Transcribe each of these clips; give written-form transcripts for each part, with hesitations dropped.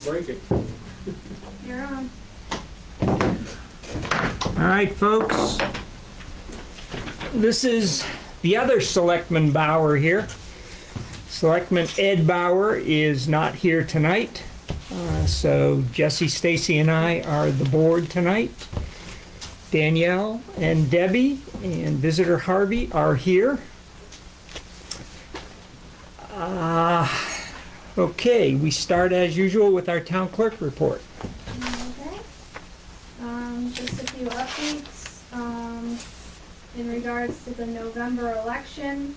breaking. You're on. All right, folks. This is the other Selectman Bauer here. Selectman Ed Bauer is not here tonight, so Jesse, Stacy, and I are the board tonight. Danielle and Debbie and visitor Harvey are here. Okay, we start as usual with our town clerk report. Okay. Just a few updates. In regards to the November election,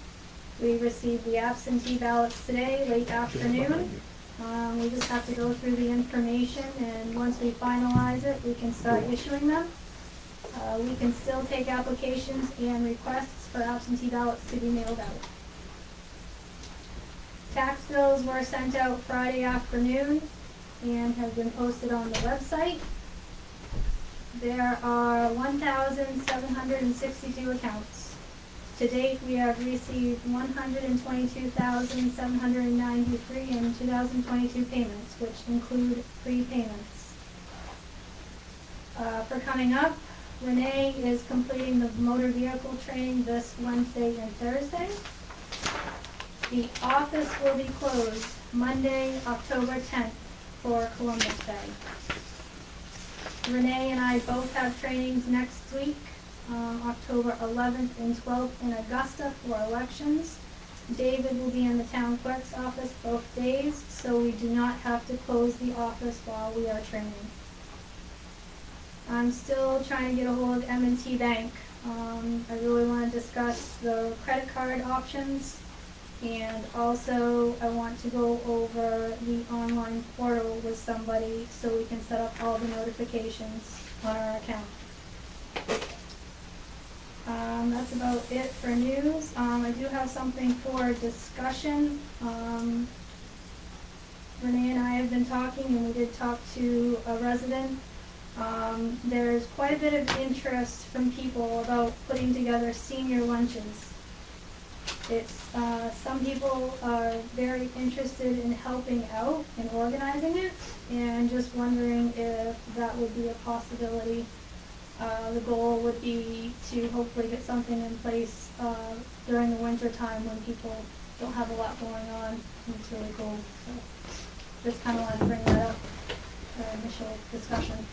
we received the absentee ballots today, late afternoon. We just have to go through the information, and once we finalize it, we can start issuing them. We can still take applications and requests for absentee ballots to be mailed out. Tax bills were sent out Friday afternoon and have been posted on the website. There are 1,762 accounts. To date, we have received 122,793 in 2022 payments, which include prepayments. For coming up, Renee is completing the motor vehicle training this Wednesday and Thursday. The office will be closed Monday, October 10th for Columbus Day. Renee and I both have trainings next week, October 11th and 12th in Augusta for elections. David will be in the town clerk's office both days, so we do not have to close the office while we are training. I'm still trying to get a hold of M&T Bank. I really want to discuss the credit card options, and also I want to go over the online portal with somebody so we can set up all the notifications on our account. That's about it for news. I do have something for discussion. Renee and I have been talking, and we did talk to a resident. There's quite a bit of interest from people about putting together senior lunches. Some people are very interested in helping out and organizing it, and just wondering if that would be a possibility. The goal would be to hopefully get something in place during the winter time when people don't have a lot going on and it's really cold. So just kind of want to bring that up for initial discussion.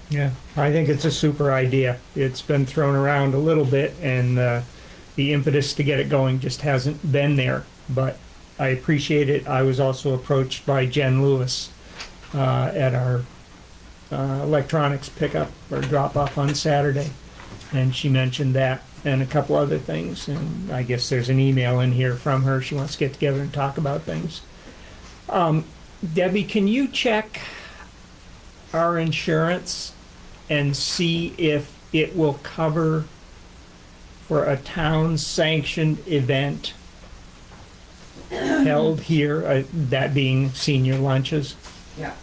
Yeah, I think it's a super idea. It's been thrown around a little bit, and the impetus to get it going just hasn't been there, but I appreciate it. I was also approached by Jen Lewis at our electronics pickup or drop off on Saturday, and she mentioned that and a couple other things, and I guess there's an email in here from her. She wants to get together and talk about things. Debbie, can you check our insurance and see if it will cover for a town-sanctioned event held here, that being senior lunches? Yeah.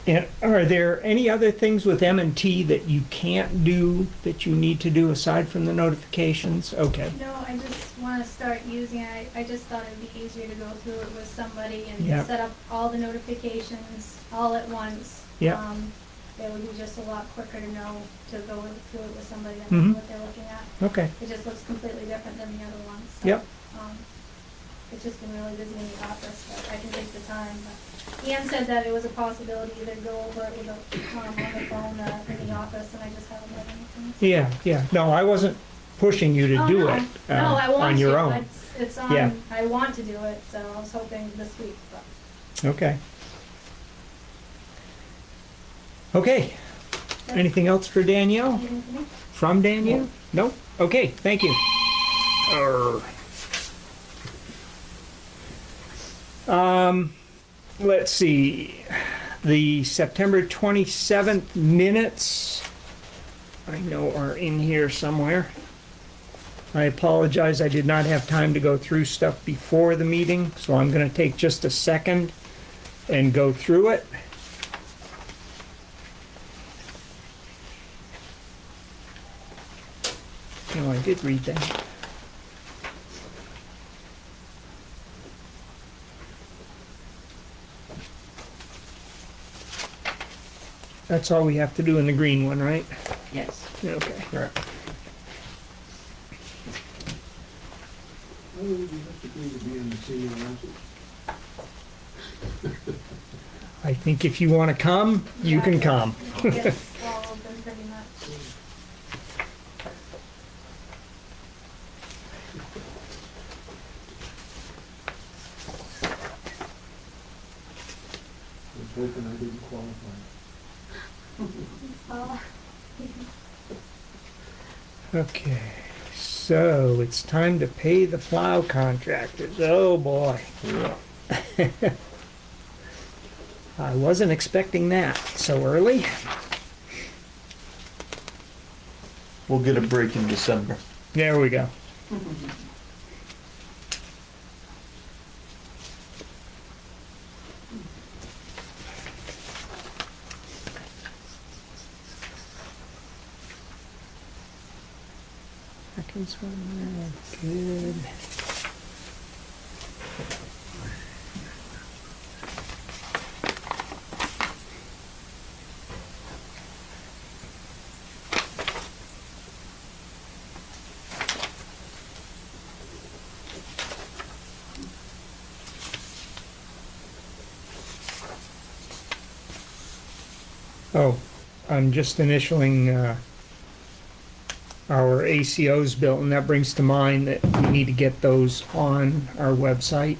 And are there any other things with M&T that you can't do, that you need to do aside from the notifications? Okay. No, I just want to start using it. I just thought it'd be easier to go through it with somebody and Yeah. set up all the notifications all at once. Yeah. It would be just a lot quicker to know to go through it with somebody and Mhm. know what they're looking at. Okay. It just looks completely different than the other ones. So, Yep. It's just been really busy in the office, but I can take the time. But Ian said that it was a possibility to go over it with on the phone in the office, and I just haven't done anything. Yeah. No, I wasn't pushing you to do no. it No, I want on your to. own. It's on. Yeah. I want to do it, so I was hoping this week. But. Okay. Okay. Anything else for Danielle? Anything for me? From Danielle? No? Okay, thank you. Let's see. The September 27th minutes, I know, are in here somewhere. I apologize, I did not have time to go through stuff before the meeting, so I'm going to take just a second and go through it. You know, I did read that. That's all we have to do in the green one, right? Yes. Okay. Correct. How old do you have to be in the senior lounges? I think if you want to come, you can come. It's all open pretty much. I was hoping I didn't qualify. Well, Okay, so it's time to pay the plow contractors. Oh, boy. Yeah. I wasn't expecting that so early. We'll get a break in December. There we go. Seconds one there, good. Oh, I'm just initialing our ACO's bill, and that brings to mind that we need to get those on our website.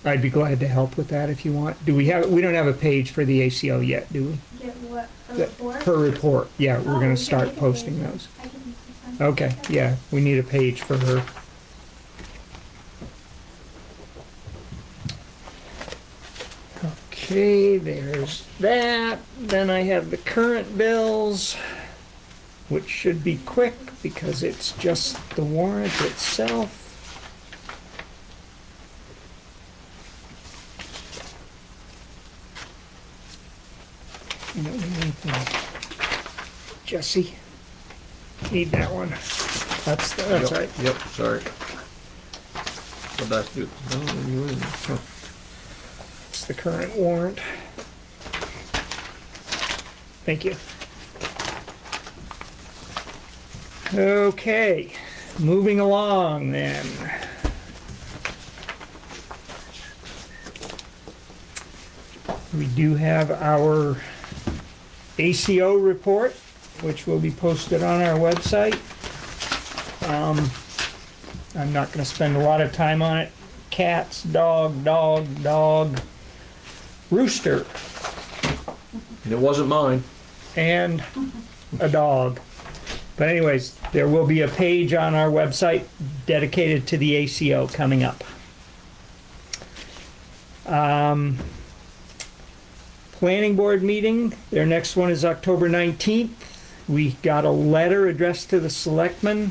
I'd be glad to help with that if you want. We don't have a page for the ACO yet, do we? get what, a The- report? Per report, yeah, we're Oh, we gonna can start make a posting page. those. I can send Okay, it. yeah, we need a page for her. Okay, there's that. Then I have the current bills, which should be quick because it's just the warrant itself. You don't need anything. Jesse, need that one. That's Yep, right. Yep, sorry. But that's good. No, you in. Huh. It's the current warrant. Thank you. Okay, moving along then. We do have our ACO report, which will be posted on our website. I'm not gonna spend a lot of time on it. Cats, dog, rooster, And it wasn't mine. and a dog. But anyways, there will be a page on our website dedicated to the ACO coming up. Planning board meeting, their next one is October 19th. We got a letter addressed to the selectmen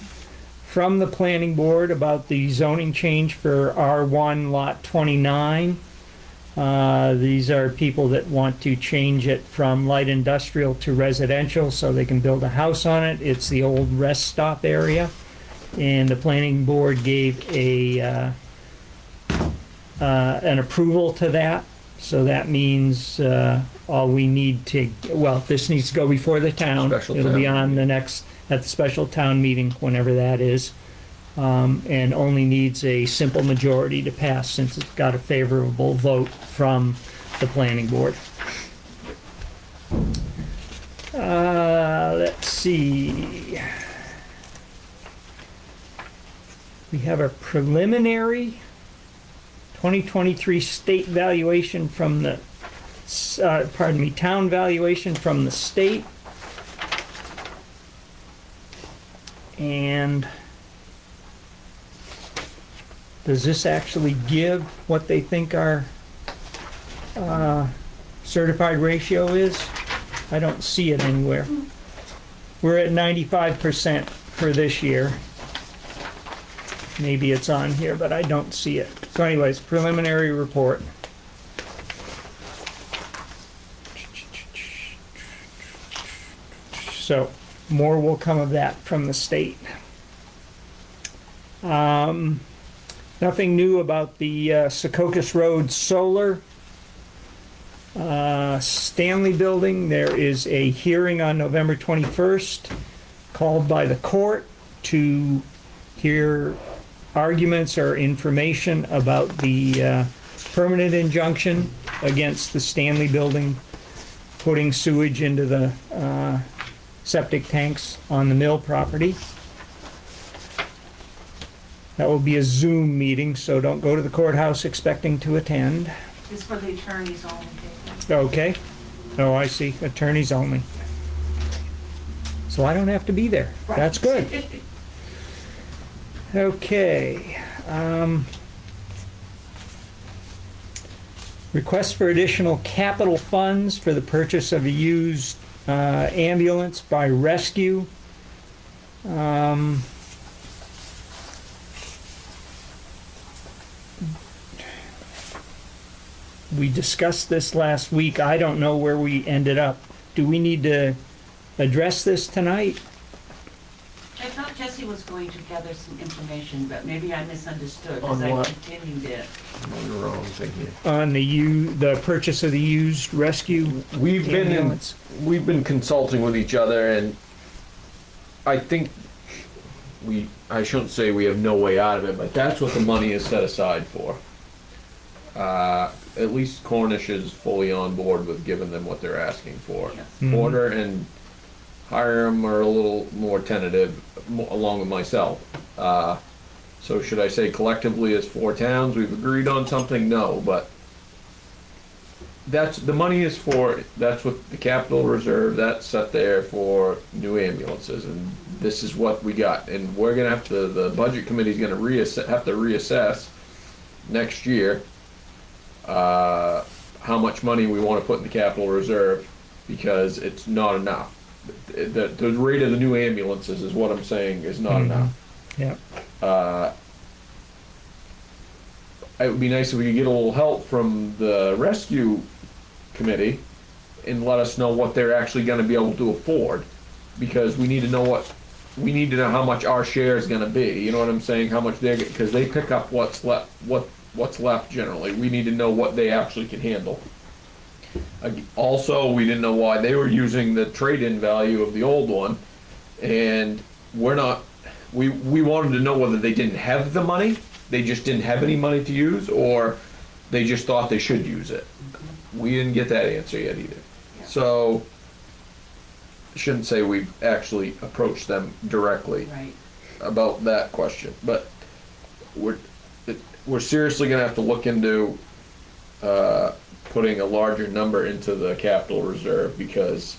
from the planning board about the zoning change for R1 Lot 29. These are people that want to change it from light industrial to residential so they can build a house on it. It's the old rest stop area. And the planning board gave an approval to that. So that means all we need to, well, this needs to go before the town. Special It'll be town on the next, at the special town meeting, whenever that is. And only needs a simple majority to pass since it's got a favorable vote from the planning board. Let's see. We have a preliminary 2023 state valuation from the, town valuation from the state. And does this actually give what they think our certified ratio is? I don't see it anywhere. We're at 95% for this year. Maybe it's on here, but I don't see it. So anyways, preliminary report. So more will come of that from the state. Nothing new about the Secocas Road Solar. Stanley Building, there is a hearing on November 21st called by the court to hear arguments or information about the permanent injunction against the Stanley Building putting sewage into the septic tanks on the mill property. That will be a Zoom meeting, so don't go to the courthouse expecting to attend. It's for the attorneys only, David. Okay. Oh, I see. Attorneys only. So I don't have to be there. Right. That's good. Okay. Request for additional capital funds for the purchase of a used ambulance by Rescue. We discussed this last week. I don't know where we ended up. Do we need to address this tonight? I thought Jesse was going to gather some information, but maybe I misunderstood On as I what? continued it. I'm on the wrong thing here. On the purchase of the used rescue ambulance? We've been consulting with each other, and I think I shouldn't say we have no way out of it, but that's what the money is set aside for. At least Cornish is fully on board with giving them what they're asking for. Yes. Mhm. Porter and Hiram are a little more tentative, along with myself. So should I say collectively as 4 towns, we've agreed on something? No, but the money is for, that's what the capital reserve, that's set there for new ambulances, and this is what we got. And we're gonna have to, the budget committee's gonna have to reassess next year how much money we want to put in the capital reserve, because it's not enough. The rate of the new ambulances is what I'm saying is not enough. Yeah. It would be nice if we could get a little help from the rescue committee and let us know what they're actually going to be able to afford, because we need to know how much our share is going to be. You know what I'm saying? How much because they pick up what's left generally. We need to know what they actually can handle. Also, we didn't know why they were using the trade-in value of the old one, and we wanted to know whether they didn't have the money, they just didn't have any money to use, or they just thought they should use it. We didn't get that answer yet either. Yeah. So, I shouldn't say we've actually approached them directly Right. about that question, but we're seriously gonna have to look into putting a larger number into the capital reserve, because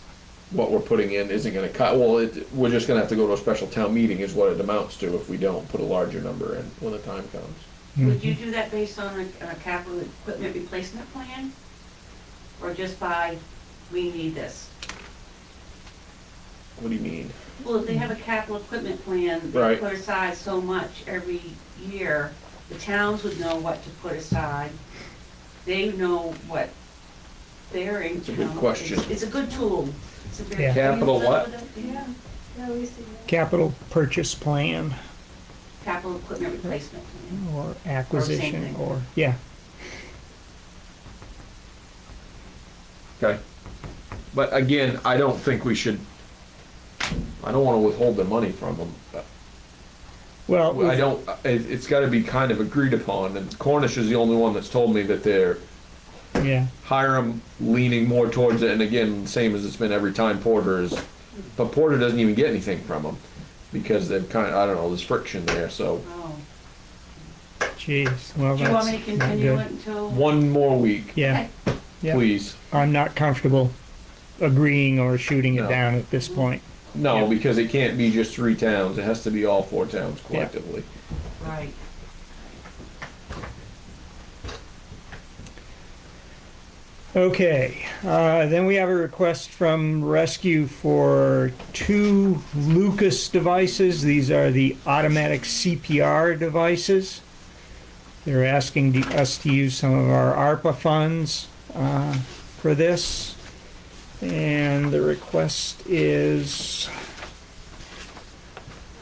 what we're putting in isn't gonna cut, we're just gonna have to go to a special town meeting is what it amounts to if we don't put a larger number in when the time comes. Would you do that based on a capital equipment replacement plan? Or just by, we need this? What do you mean? Well, if they have a capital equipment plan, they Right. put aside so much every year, the towns would know what to put aside. They know what their income. a good question. It's a good tool. It's a very. Yeah. Capital what? Yeah, yeah, we see that. Capital purchase plan Capital equipment replacement plan. or acquisition thing. or, yeah. Okay. But again, I don't think we should, I don't wanna withhold the money from them, but Well, I don't, it's gotta be kind of agreed upon, and Cornish is the only one that's told me that they're yeah. Hiram leaning more towards it, and again, same as it's been every time Porter is, but Porter doesn't even get anything from them, because they've I don't know, there's friction there, so. Oh. Jeez, well, Do you want that's me to not continue good. it until? One more week, Yeah, yeah. please. I'm not comfortable agreeing or shooting it No. down at this point. No, Yeah. because it can't be just 3 towns, it has to be all 4 towns Yeah. collectively. Right. Okay, then we have a request from Rescue for 2 Lucas devices. These are the automatic CPR devices. They're asking us to use some of our ARPA funds for this. And the request is,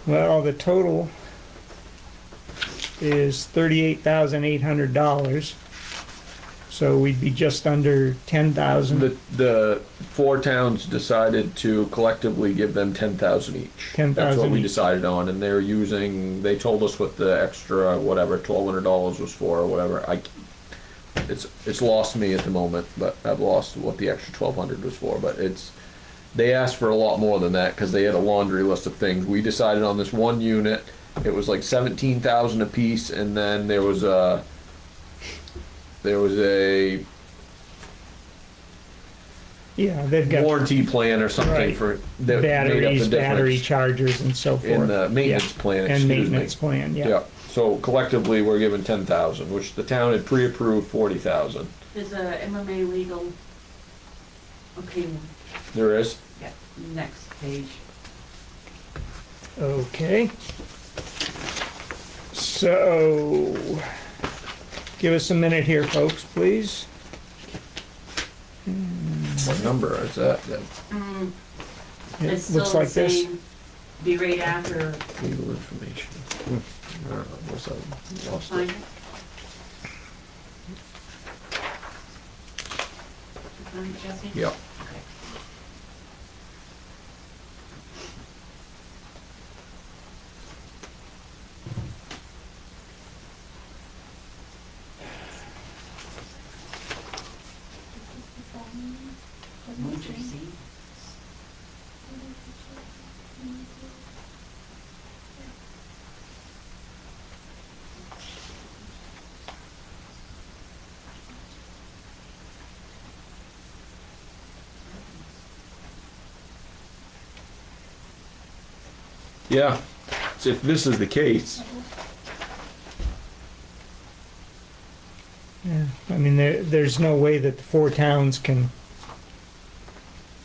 well, the total is $38,800. So we'd be just under 10,000. The four towns decided to collectively give them 10,000 each. 10,000 That's what we each. decided on, and they're using, they told us what the extra, whatever, $1,200 was for, or whatever. It's lost me at the moment, but I've lost what the extra 1,200 was for, but they asked for a lot more than that, because they had a laundry list of things. We decided on this one unit, it was like 17,000 a piece, and then there was a Yeah, they've got warranty plan or something Right. for that made up the batteries, battery difference chargers and so forth. in the maintenance Yeah. plan. And Excuse maintenance me. plan, yeah. Yeah. So collectively, we're given 10,000, which the town had pre-approved 40,000. There's a MMA legal, okay, There is. yeah, next page. Okay. So, give us a minute here, folks, please. What number is that? Then? It It's still looks the like this. same, be right after, Legal information. I don't know. What's that? Lost find it. it. Find it, Jesse? Yep. Okay. Won't you see? Yeah. So if this is the case, Yeah, I mean, there's no way that the four towns can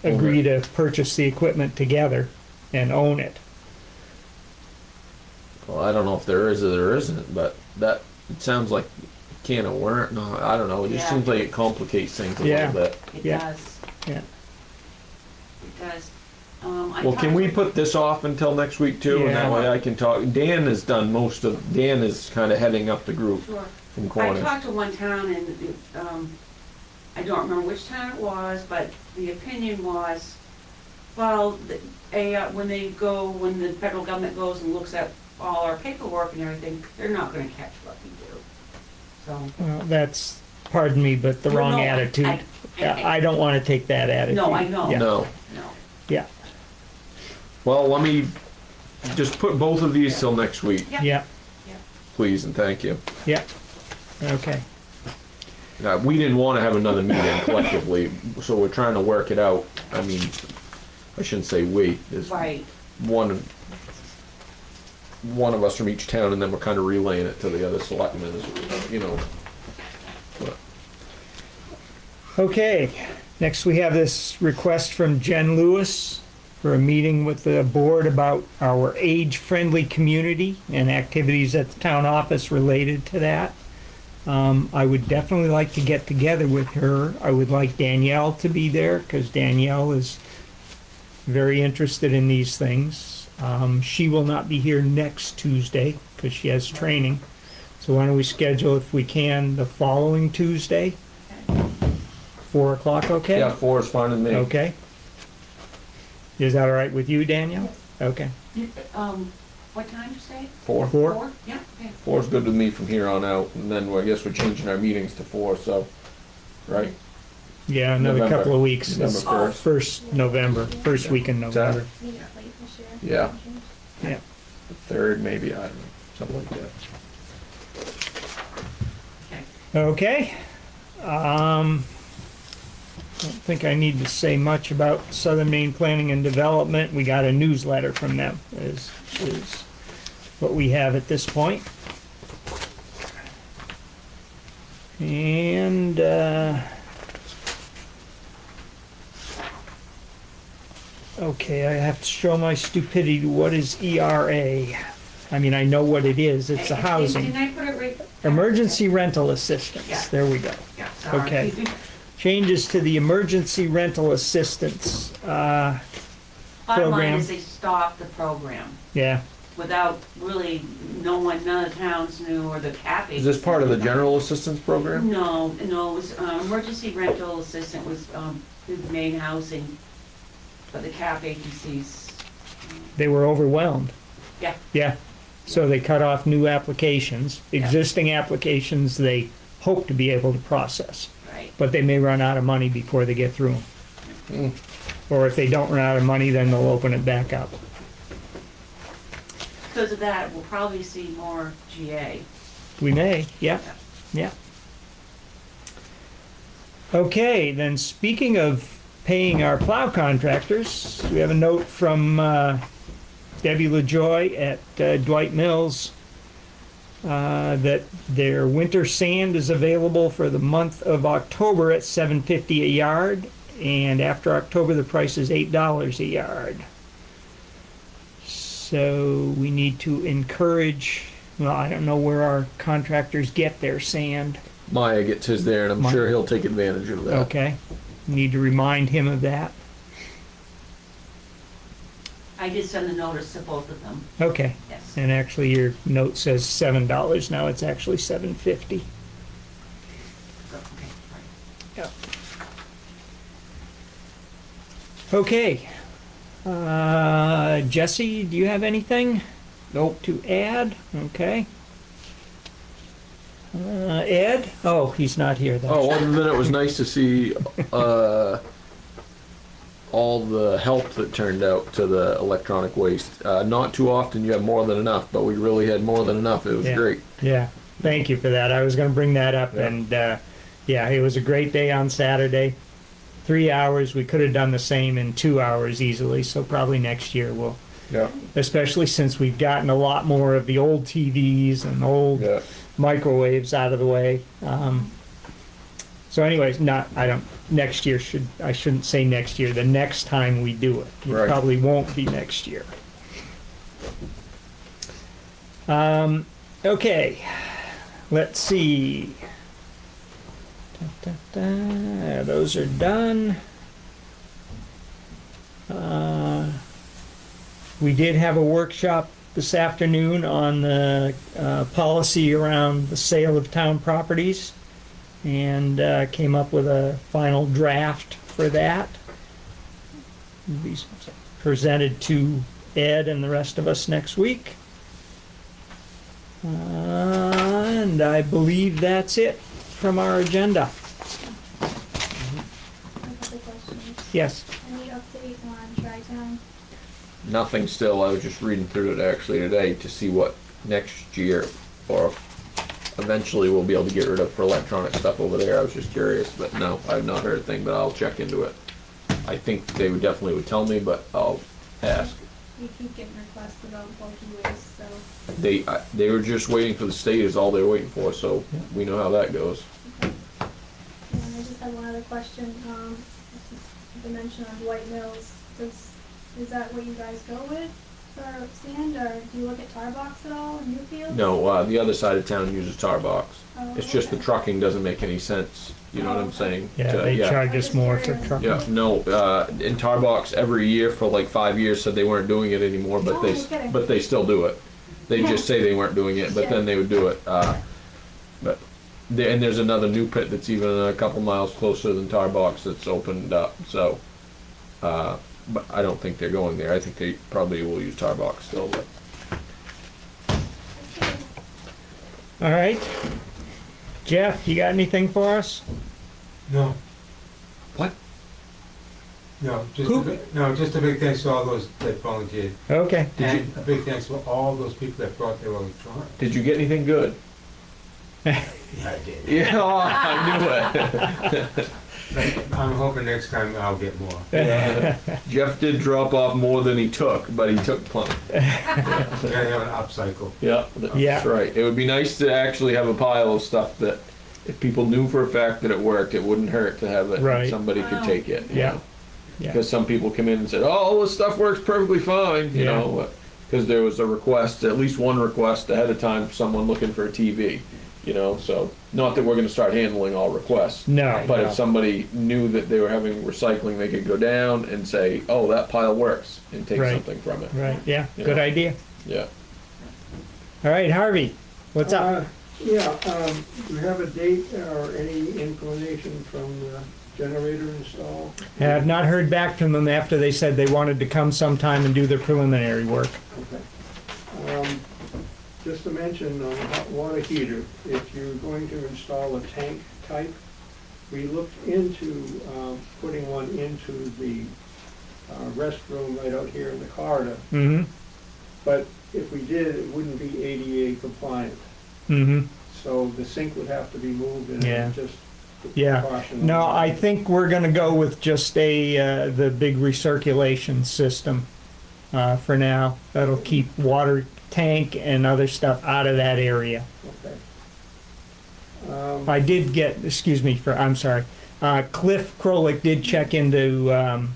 agree to purchase the equipment together and own it. well, I don't know if there is or there isn't, but it sounds like a can of worms. No, I don't know. It just Yeah. seems like it complicates things a Yeah. little bit. It Yeah. does, Yeah. it does. I Well, can talked we to- put this off until next week too, and that Yeah. way I can talk. Dan has done most of. Dan is kind of heading up the group Sure. from I Cornish. talked to one town and, I don't remember which town it was, but the opinion was, well, when when the federal government goes and looks at all our paperwork and everything, they're not gonna catch what we do. So, Well, that's, pardon me, but the Well, wrong no, attitude. Yeah, I don't want to take that attitude. No, I know. Yeah. No. no. Yeah, Well, let me just put both of these till next week, Yeah. yeah, please, and thank you. yeah. Okay. We didn't want to have another meeting collectively, so we're trying to work it out. I mean, I shouldn't say we. There's Right, one of us from each town, and then we're kind of relaying it to the other selectmen, you know. But Okay, next we have this request from Jen Lewis for a meeting with the board about our age-friendly community and activities at the town office related to that. I would definitely like to get together with her. I would like Danielle to be there because Danielle is very interested in these things. She will not be here next Tuesday because she has training. So why don't we schedule, if we can, the following Tuesday? 4 o'clock, okay? yeah, 4 is fine with me. Okay. Is that all right with you, Danielle? Okay. what time did you say? 4. 4? Yeah, okay. 4 is good with me from here on out, and then I guess we're changing our meetings to 4. So, right? Yeah, another November. couple of weeks. November It's 1st. First November, first week in November. Maybe it's late this year. Yeah. Yeah. The 3rd, maybe, I don't know, something like that. Okay. Okay. Don't think I need to say much about Southern Maine Planning and Development. We got a newsletter from them, is what we have at this point. And, okay, I have to show my stupidity. What is ERA? I mean, I know what it is. It's a Didn't housing. I put it right? Emergency rental assistance. Yeah. There we go. Yeah, sorry. Okay. Changes to the emergency rental assistance. Bottom line Program. is they stopped the program. Yeah, without really, none of the towns knew, or the cap Is this agency part of the knew. general assistance program? No, it was, emergency rental assistant was, the main housing, but the cap agencies, They were overwhelmed. yeah, Yeah, so they cut off new applications. Yeah. Existing applications, they hope to be able to process, right. but they may run out of money before they get through them. Mm. Or if they don't run out of money, then they'll open it back up. Because of that, we'll probably see more GA. We may, yeah, yeah. Okay, then speaking of paying our plow contractors, we have a note from Debbie LaJoy at Dwight Mills that their winter sand is available for the month of October at $7.50 a yard, and after October the price is $8 a yard. So we need to encourage, well, I don't know where our contractors get their sand. Maya gets his there, and I'm Maya. sure he'll take advantage of that. Okay, need to remind him of that. I did send a notice to both of them, Okay, yes. and actually your note says $7, now it's actually $7.50. So, okay, right. Okay, Jesse, do you have anything Nope. to add? Okay. Ed? Oh, he's not here then. Oh, other than it was nice to see all the help that turned out to the electronic waste. Not too often you have more than enough, but we really had more than enough. It was Yeah. great. Yeah, thank you for that. I was gonna bring that up, Yeah. and, yeah, it was a great day on Saturday. 3 hours, we could have done the same in 2 hours easily, so probably next year we'll, Yeah. especially since we've gotten a lot more of the old TVs and old Yeah. microwaves out of the way. So anyways, next year I shouldn't say next year, the next time we do it. It Right. probably won't be next year. Okay, let's see. Those are done. We did have a workshop this afternoon on the policy around the sale of town properties, and came up with a final draft for that. It'll be presented to Ed and the rest of us next week. And I believe that's it from our agenda. A couple questions. Yes. Any update on Tri-Town? Nothing still. I was just reading through it actually today to see what next year, or eventually we'll be able to get rid of for electronic stuff over there. I was just curious, but no, I've not heard a thing, but I'll check into it. I think they would definitely tell me, but I'll ask. We keep getting requests about bulky waste, so. They were just waiting for the state is all they're waiting for, so we know how that goes. And I just had one other question, the mention on Dwight Mills, is that what you guys go with for sand, or do you look at tar box at all in Newfield? No, the other side of town uses tar box. Oh, It's just the okay. trucking doesn't make any sense, you know what I'm saying? Yeah, To- they charge us more for Yeah. trucking. Yeah, no, in tar box every year for like 5 years said they weren't doing it anymore, but Oh, they, no kidding. but they still do it. They just say they weren't doing it, but then they would do it. But, and there's another new pit that's even a couple miles closer than tar box that's opened up, so. But I don't think they're going there. I think they probably will use tar box still, but. All right. Jeff, you got anything for us? No, What? no, Who? just a big thanks to all those that volunteered. Okay. And a big thanks to all those people that brought their electronics. Did you get anything good? I did. Yeah, oh, I knew it. I'm hoping next time I'll get more. Jeff did drop off more than he took, but he took plenty. We're gonna have an upcycle. Yeah, that's Yeah. right. It would be nice to actually have a pile of stuff that, if people knew for a fact that it worked, it wouldn't hurt to have it. and Right. somebody could Wow. take it. you Yeah. know? Yeah. Because some people come in and said, "Oh, all this stuff works perfectly fine," you Yeah. know. Because there was a request, at least one request ahead of time, for someone looking for a TV. You know, so not that we're going to start handling all requests. No. But no. if somebody knew that they were having recycling, they could go down and say, "Oh, that pile works," and take Right. something from it. Right, yeah, You good know. idea. Yeah. All right, Harvey, what's up? Yeah, do you have a date or any inclination from the generator install? I have not heard back from them after they said they wanted to come sometime and do their preliminary work. Okay. Just to mention on the hot water heater, if you're going to install a tank type, we looked into putting one into the restroom right out here in the corridor. Mm-hmm, But if we did, it wouldn't be ADA compliant. mm-hmm. So the sink would have to be moved and Yeah. just Yeah. caution. No, I think we're gonna go with just the big recirculation system for now. That'll keep water tank and other stuff out of that area. Okay. I did get, I'm sorry, Cliff Krolik did check into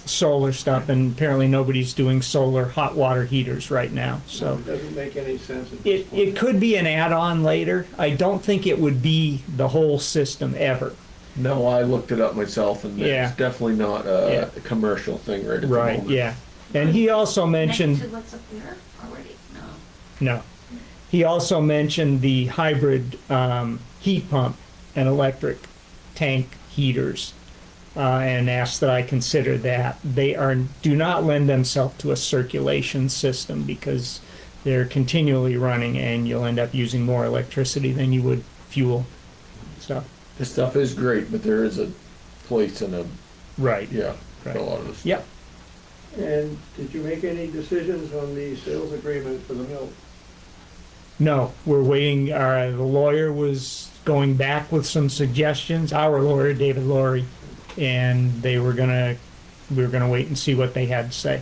solar stuff, and apparently nobody's doing solar hot water heaters right now, so. It doesn't make any sense at this It point. could be an add-on later. I don't think it would be the whole system ever. No, I looked it up myself, and Yeah. it's definitely not Yeah. a commercial thing right at the Right, moment. yeah. And he also mentioned, Next to what's up there already? No. no, he also mentioned the hybrid heat pump and electric tank heaters, and asked that I consider that. They do not lend themselves to a circulation system because they're continually running, and you'll end up using more electricity than you would fuel. So, This stuff is great, but there is a place and right. yeah, Right. for a lot of this. Yep. And did you make any decisions on the sales agreement for the milk? No, we're waiting. The lawyer was going back with some suggestions. Our lawyer, David Laurie, and we were gonna wait and see what they had to say.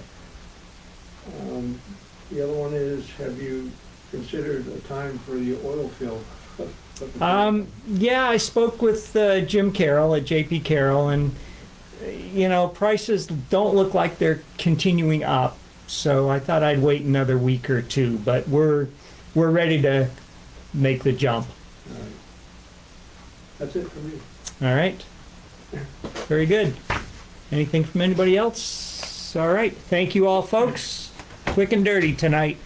The other one is, have you considered a time for the oil fill? Yeah, I spoke with Jim Carroll at JP Carroll, and prices don't look like they're continuing up. So I thought I'd wait another week or two, but we're ready to make the jump. All right. That's it for me. All right. Very good. Anything from anybody else? All right. Thank you all, folks. Quick and dirty tonight.